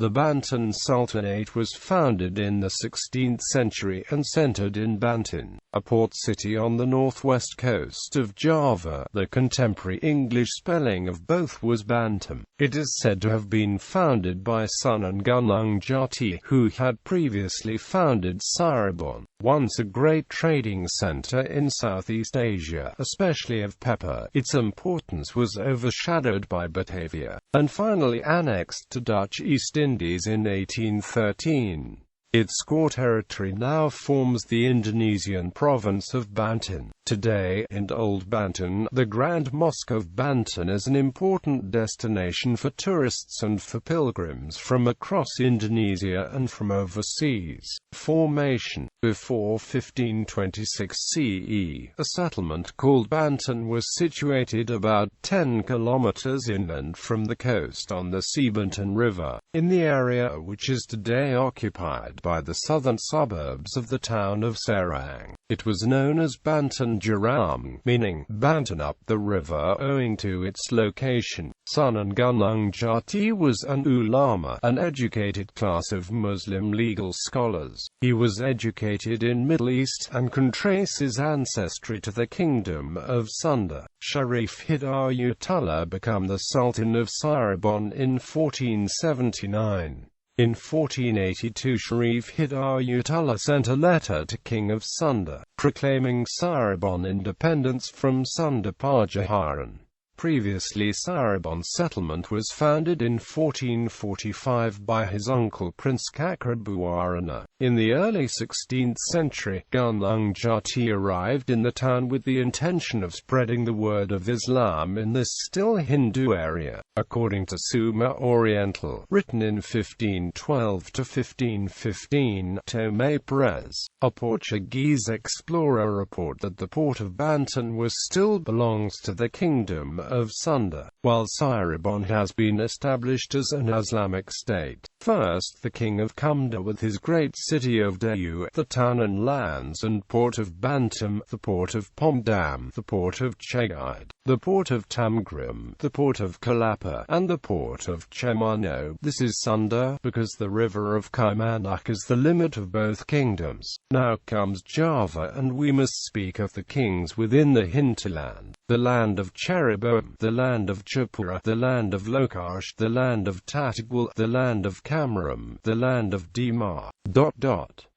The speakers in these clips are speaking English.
The Banten Sultanate was founded in the 16th century and centered in Banten, a port city on the northwest coast of Java. The contemporary English spelling of both was Bantam. It is said to have been founded by Sunan Gunungjati, who had previously founded Cirebon, once a great trading center in Southeast Asia, especially of pepper. Its importance was overshadowed by Batavia, and finally annexed to Dutch East Indies in 1813. Its core territory now forms the Indonesian province of Banten. Today, in Old Banten, the Grand Mosque of Banten is an important destination for tourists and for pilgrims from across Indonesia and from overseas. Formation. Before 1526 CE, a settlement called Banten was situated about 10 kilometers inland from the coast on the Cirebon River, in the area which is today occupied by the southern suburbs of the town of Sarabande. It was known as Banten Jeram, meaning Banten up the river, owing to its location. Sunan Gunungjati was an ulama, an educated class of Muslim legal scholars. He was educated in Middle East and can trace his ancestry to the kingdom of Sunda. Sharif Hidayatullah became the Sultan of Sarabande in 1479. In 1482 Sharif Hidayatullah sent a letter to King of Sunda, proclaiming Sarabande independence from Sunda Pajajaran. Previously Cirebon settlement was founded in 1445 by his uncle Prince Cakrabuana. In the early 16th century, Gunungjati arrived in the town with the intention of spreading the word of Islam in this still Hindu area. According to Suma Oriental, written in 1512 to 1515, Tomé Perez, a Portuguese explorer, reported that the port of Banten still belongs to the kingdom of Sunda, while Cirebon has been established as an Islamic state. First, the king of Kumda with his great city of Dayu, the town and lands and port of Bantam, the port of Pomdam, the port of Chegide, the port of Tamgram, the port of Kalapa, and the port of Chemano. This is Sunda, because the river of Kaimanak is the limit of both kingdoms. Now comes Java, and we must speak of the kings within the hinterland, the land of Cirebon, the land of Japura, the land of Lokash, the land of Tatagwal, the land of Kamaram, the land of Dimar.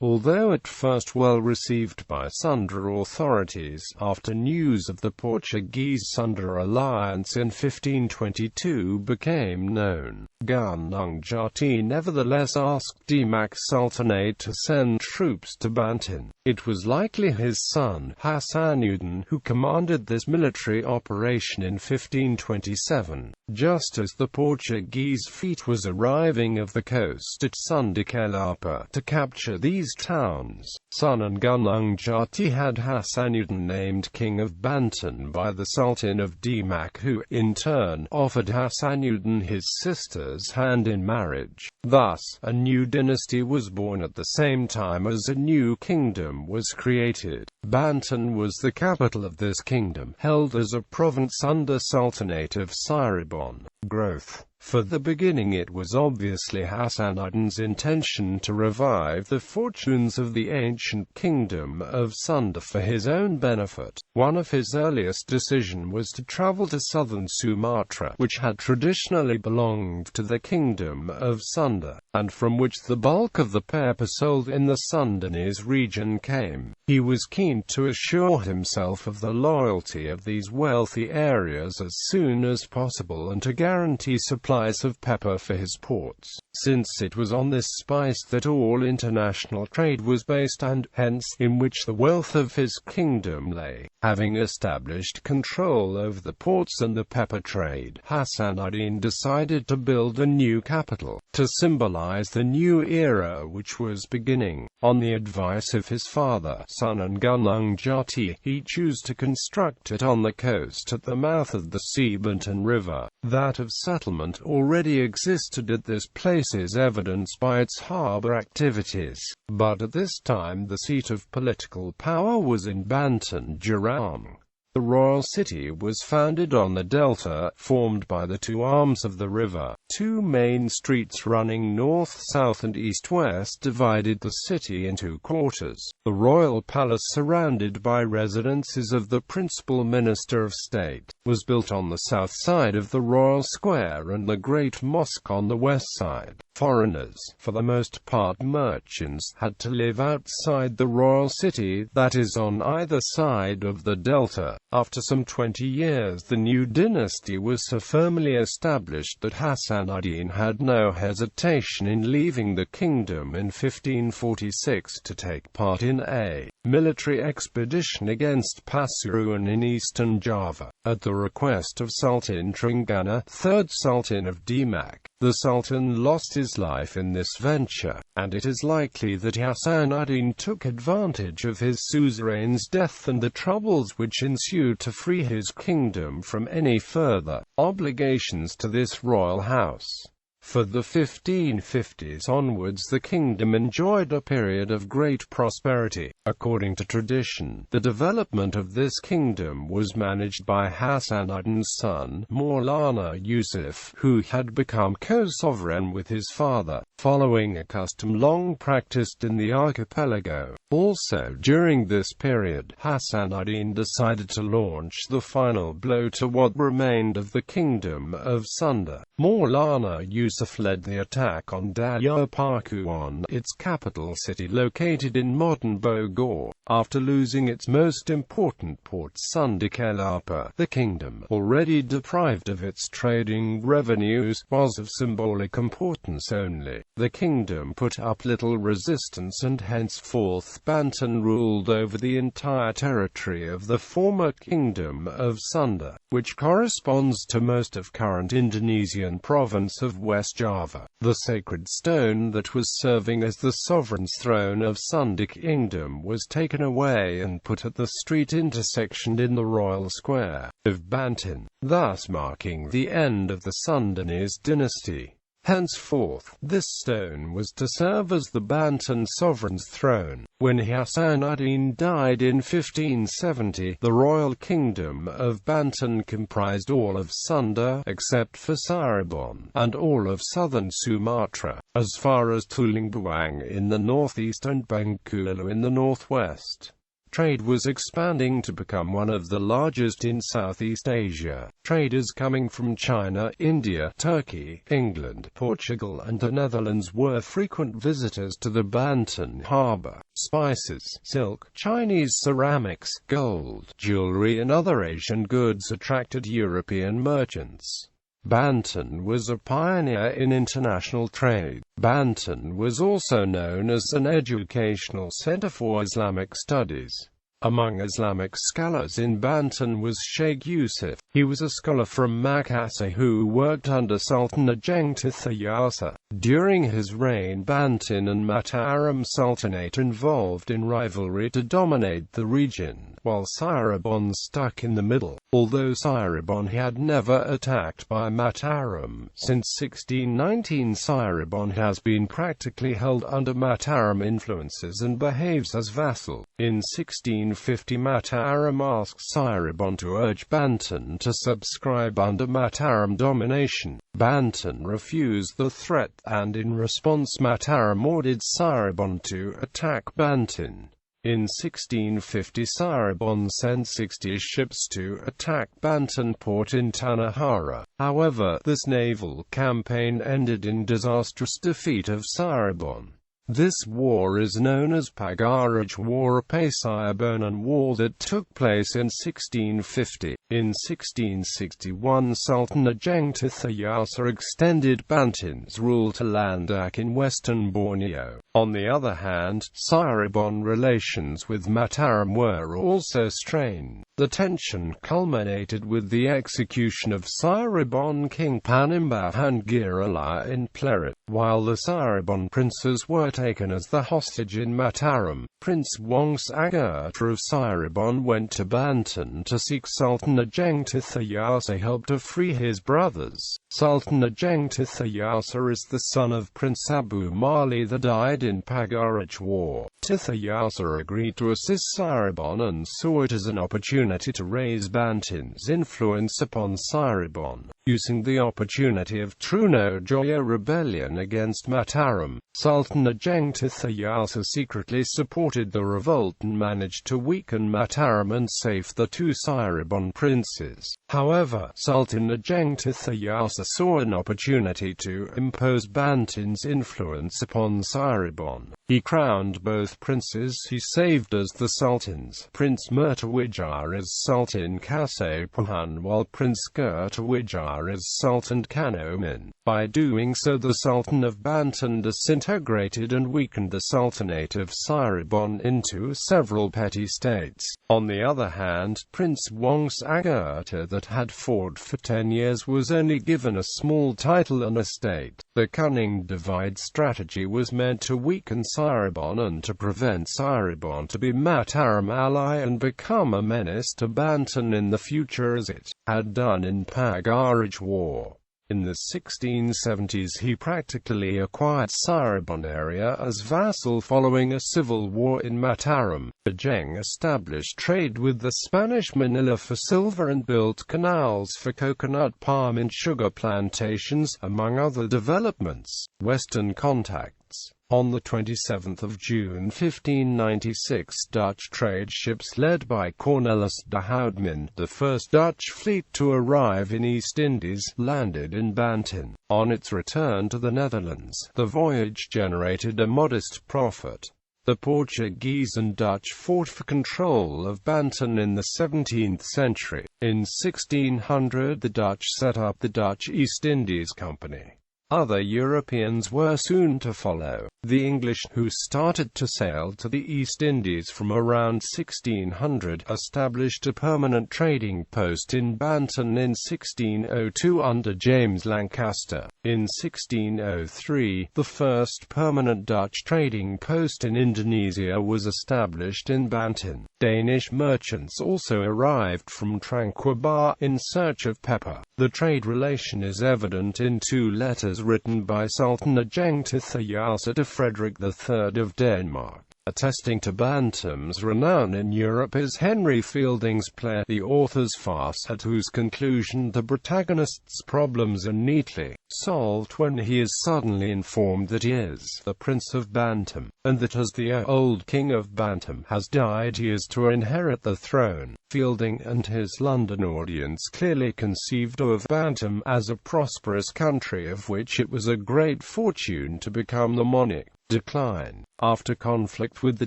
Although at first well received by Sunda authorities, after news of the Portuguese-Sunda alliance in 1522 became known, Gunungjati nevertheless asked Demak Sultanate to send troops to Banten. It was likely his son, Hasanuddin, who commanded this military operation in 1527, just as the Portuguese fleet was arriving off the coast at Sunda Kelapa to capture these towns. Sunan Gunungjati had Hasanuddin named King of Banten by the Sultan of Demak, who, in turn, offered Hasanuddin his sister's hand in marriage. Thus, a new dynasty was born at the same time as a new kingdom was created. Banten was the capital of this kingdom, held as a province under Sultanate of Cirebon. Growth. For the beginning it was obviously Hasanuddin's intention to revive the fortunes of the ancient kingdom of Sunda for his own benefit. One of his earliest decisions was to travel to southern Sumatra, which had traditionally belonged to the kingdom of Sunda, and from which the bulk of the pepper sold in the Sundanese region came. He was keen to assure himself of the loyalty of these wealthy areas as soon as possible and to guarantee supplies of pepper for his ports, since it was on this spice that all international trade was based and, hence, in which the wealth of his kingdom lay. Having established control over the ports and the pepper trade, Hasanuddin decided to build a new capital, to symbolize the new era which was beginning. On the advice of his father, Sunan Gunungjati, he chose to construct it on the coast at the mouth of the Cirebon River. That of settlement already existed at this place is evidenced by its harbor activities, but at this time the seat of political power was in Banten Jeram. The royal city was founded on the delta, formed by the two arms of the river. Two main streets running north, south and east-west divided the city into quarters. The royal palace, surrounded by residences of the principal minister of state, was built on the south side of the royal square, and the great mosque on the west side. Foreigners, for the most part merchants, had to live outside the royal city, that is, on either side of the delta. After some 20 years, the new dynasty was so firmly established that Hassan ad-Din had no hesitation in leaving the kingdom in 1546 to take part in a military expedition against Pasuruan in eastern Java, at the request of Sultan Trenggana, 3rd Sultan of Demak. The Sultan lost his life in this venture, and it is likely that Hassan ad-Din took advantage of his suzerain's death and the troubles which ensued to free his kingdom from any further obligations to this royal house. For the 1550s onwards, the kingdom enjoyed a period of great prosperity. According to tradition, the development of this kingdom was managed by Hassan ad-Din's son, Maulana Yusuf, who had become co-sovereign with his father, following a custom long practiced in the archipelago. Also during this period, Hassan ad-Din decided to launch the final blow to what remained of the kingdom of Sunda. Maulana Yusuf led the attack on Dayapakuan, its capital city located in modern Bogor. After losing its most important port Sunda Kelapa, the kingdom, already deprived of its trading revenues, was of symbolic importance only. The kingdom put up little resistance, and henceforth Banten ruled over the entire territory of the former kingdom of Sunda, which corresponds to most of current Indonesian province of West Java. The sacred stone that was serving as the sovereign's throne of Sunda Kingdom was taken away and put at the street intersection in the royal square of Banten, thus marking the end of the Sundanese dynasty. Henceforth, this stone was to serve as the Banten sovereign's throne. When Hassan ad-Din died in 1570, the royal kingdom of Banten comprised all of Sunda, except for Cirebon, and all of southern Sumatra, as far as Tulungbuang in the northeast and Bengkulu in the northwest. Trade was expanding to become one of the largest in Southeast Asia. Traders coming from China, India, Turkey, England, Portugal and the Netherlands were frequent visitors to the Banten harbour. Spices, silk, Chinese ceramics, gold, jewelry and other Asian goods attracted European merchants. Banten was a pioneer in international trade. Banten was also known as an educational center for Islamic studies. Among Islamic scholars in Banten was Sheikh Yusuf. He was a scholar from Makassar who worked under Sultan Ajeng Tirthayasa. During his reign, Banten and Mataram Sultanate involved in rivalry to dominate the region, while Cirebon stuck in the middle. Although Cirebon had never attacked by Mataram, since 1619 Cirebon has been practically held under Mataram influences and behaves as vassal. In 1650 Mataram asked Cirebon to urge Banten to subscribe under Mataram domination. Banten refused the threat, and in response Mataram ordered Cirebon to attack Banten. In 1650 Cirebon sent 60 ships to attack Banten port in Tanahara. However, this naval campaign ended in disastrous defeat of Cirebon. This war is known as Prawiroatmodjo War, a Cirebon war that took place in 1650. In 1661 Sultan Ajeng Tirthayasa extended Banten's rule to Landak in western Borneo. On the other hand, Cirebon relations with Mataram were also strained. The tension culminated with the execution of Cirebon King Panimbahan Girala in Plerit. While the Cirebon princes were taken as the hostage in Mataram, Prince Wongsagarta of Cirebon went to Banten to seek Sultan Ajeng Tirthayasa help to free his brothers. Sultan Ajeng Tirthayasa is the son of Prince Abu Mali that died in Prawiroatmodjo War. Tirthayasa agreed to assist Cirebon and saw it as an opportunity opportunity to raise Banten's influence upon Cirebon. Using the opportunity of Trunojoyo rebellion against Mataram, Sultan Ajeng Tirthayasa secretly supported the revolt and managed to weaken Mataram and save the two Cirebon princes. However, Sultan Ajeng Tirthayasa saw an opportunity to impose Banten's influence upon Cirebon. He crowned both princes he saved as the sultans, Prince Mertawijaya as Sultan Kasepuhan while Prince Kertawijaya as Sultan Kanoman. By doing so, the Sultan of Banten disintegrated and weakened the Sultanate of Cirebon into several petty states. On the other hand, Prince Wongsagurta, that had fought for 10 years, was only given a small title and estate. The cunning divide strategy was meant to weaken Cirebon and to prevent Cirebon to be Mataram ally and become a menace to Banten in the future as it had done in Pagaraj War. In the 1670s he practically acquired Cirebon area as vassal following a civil war in Mataram. Ajeng established trade with the Spanish Manila for silver and built canals for coconut palm and sugar plantations, among other developments. Western contacts. On 27 June 1596, Dutch trade ships led by Cornelis de Houtman, the first Dutch fleet to arrive in East Indies, landed in Banten. On its return to the Netherlands, the voyage generated a modest profit. The Portuguese and Dutch fought for control of Banten in the 17th century. In 1600 the Dutch set up the Dutch East Indies Company. Other Europeans were soon to follow. The English, who started to sail to the East Indies from around 1600, established a permanent trading post in Banten in 1602 under James Lancaster. In 1603, the first permanent Dutch trading post in Indonesia was established in Banten. Danish merchants also arrived from Tranquebar in search of pepper. The trade relation is evident in two letters written by Sultan Ajeng Tirthayasa to Frederick III of Denmark. Attesting to Bantam's renown in Europe is Henry Fielding's play The Author's Farce, at whose conclusion the protagonist's problems are neatly solved when he is suddenly informed that he is the Prince of Bantam, and that as the old King of Bantam has died he is to inherit the throne. Fielding and his London audience clearly conceived of Bantam as a prosperous country of which it was a great fortune to become the monarch. Decline. After conflict with the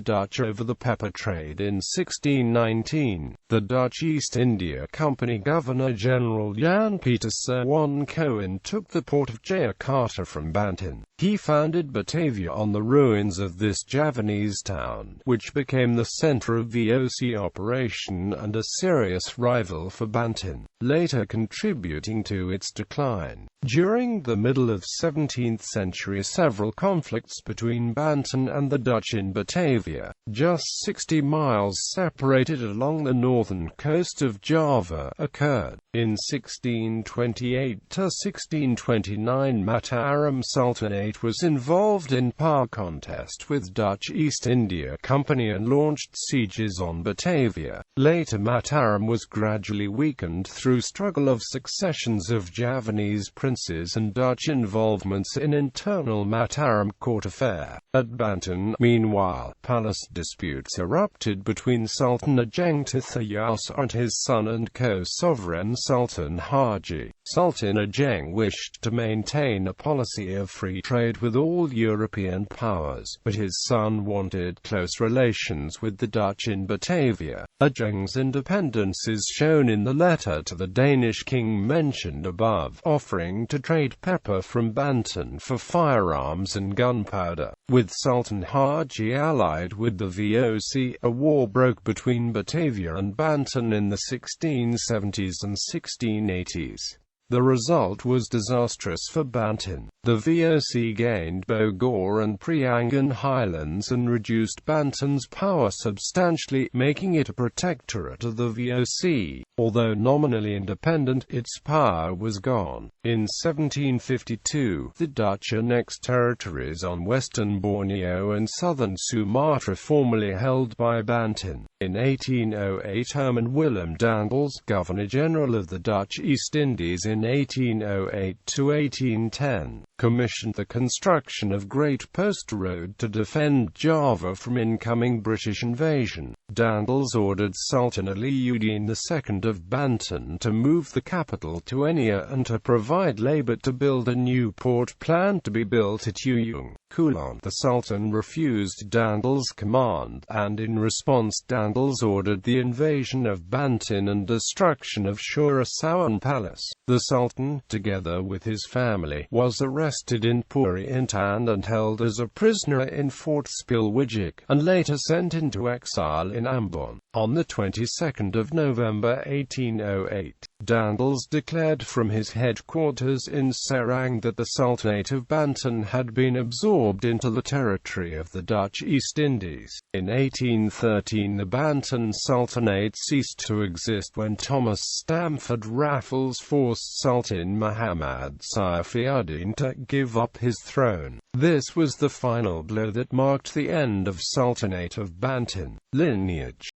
Dutch over the pepper trade in 1619, the Dutch East India Company Governor-General Jan Pieter Swan Cohen took the port of Jakarta from Banten. He founded Batavia on the ruins of this Javanese town, which became the center of VOC operation and a serious rival for Banten, later contributing to its decline. During the middle of 17th century, several conflicts between Banten and the Dutch in Batavia, just 60 miles separated along the northern coast of Java, occurred. In 1628 to 1629, Mataram Sultanate was involved in power contest with Dutch East India Company and launched sieges on Batavia. Later Mataram was gradually weakened through struggle of successions of Javanese princes and Dutch involvements in internal Mataram court affair. At Banten, meanwhile, palace disputes erupted between Sultan Ajeng Tirthayasa and his son and co-sovereign Sultan Haji. Sultan Ajeng wished to maintain a policy of free trade with all European powers, but his son wanted close relations with the Dutch in Batavia. Ajeng's independence is shown in the letter to the Danish king mentioned above, offering to trade pepper from Banten for firearms and gunpowder. With Sultan Haji allied with the VOC, a war broke between Batavia and Banten in the 1670s and 1680s. The result was disastrous for Banten. The VOC gained Bogor and Priangan highlands and reduced Banten's power substantially, making it a protectorate of the VOC. Although nominally independent, its power was gone. In 1752, the Dutch annexed territories on western Borneo and southern Sumatra formerly held by Banten. In 1808, Herman Willem Daendels, Governor-General of the Dutch East Indies in 1808 to 1810, commissioned the construction of Great Post Road to defend Java from incoming British invasion. Daendels ordered Sultan Aliuddin II of Banten to move the capital to Enia and to provide labor to build a new port planned to be built at Uyung, Kulon. The Sultan refused Daendels' command, and in response Daendels ordered the invasion of Banten and destruction of Shurasawan Palace. The Sultan, together with his family, was arrested in Puri Intan and held as a prisoner in Fort Spilwijik, and later sent into exile in Ambon. On the 22nd of November 1808, Daendels declared from his headquarters in Serang that the Sultanate of Banten had been absorbed into the territory of the Dutch East Indies. In 1813, the Banten Sultanate ceased to exist when Thomas Stamford Raffles forced Sultan Muhammad Saifuddin to give up his throne. This was the final blow that marked the end of Sultanate of Banten lineage.